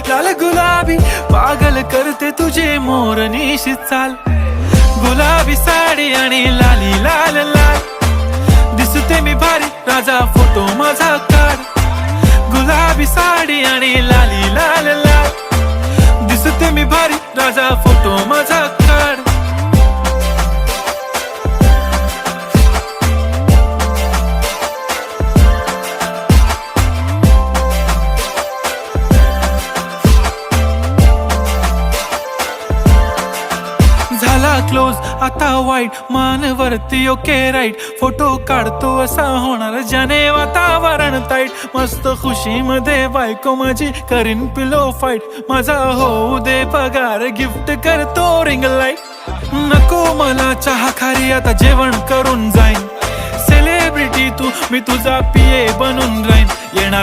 लाल गुलाबी पागल करते तुझे मोरनीशी चाल. गुलाबी साडी आणि लाली लाल लाल दिसते मी भारी राजा फोटो माझा काढ. गुलाबी साडी आणि लाली लाल लाल दिसते मी भारी राजा फोटो माझा काढ. झाला क्लोज आता वाईट मानवरती ओके राईट. फोटो काढतो असा होणार ज्याने वातावरण ताईट. मस्त खुशी मध्ये बायको माझी करीन पिलो फाईट. माझा होऊ दे पगार गिफ्ट करतो रिंग लाईट. नको मला चहा खारी आता जेवण करून जाईन. सेलिब्रिटी तू मी तुझा पिये बनून राहीन. येणार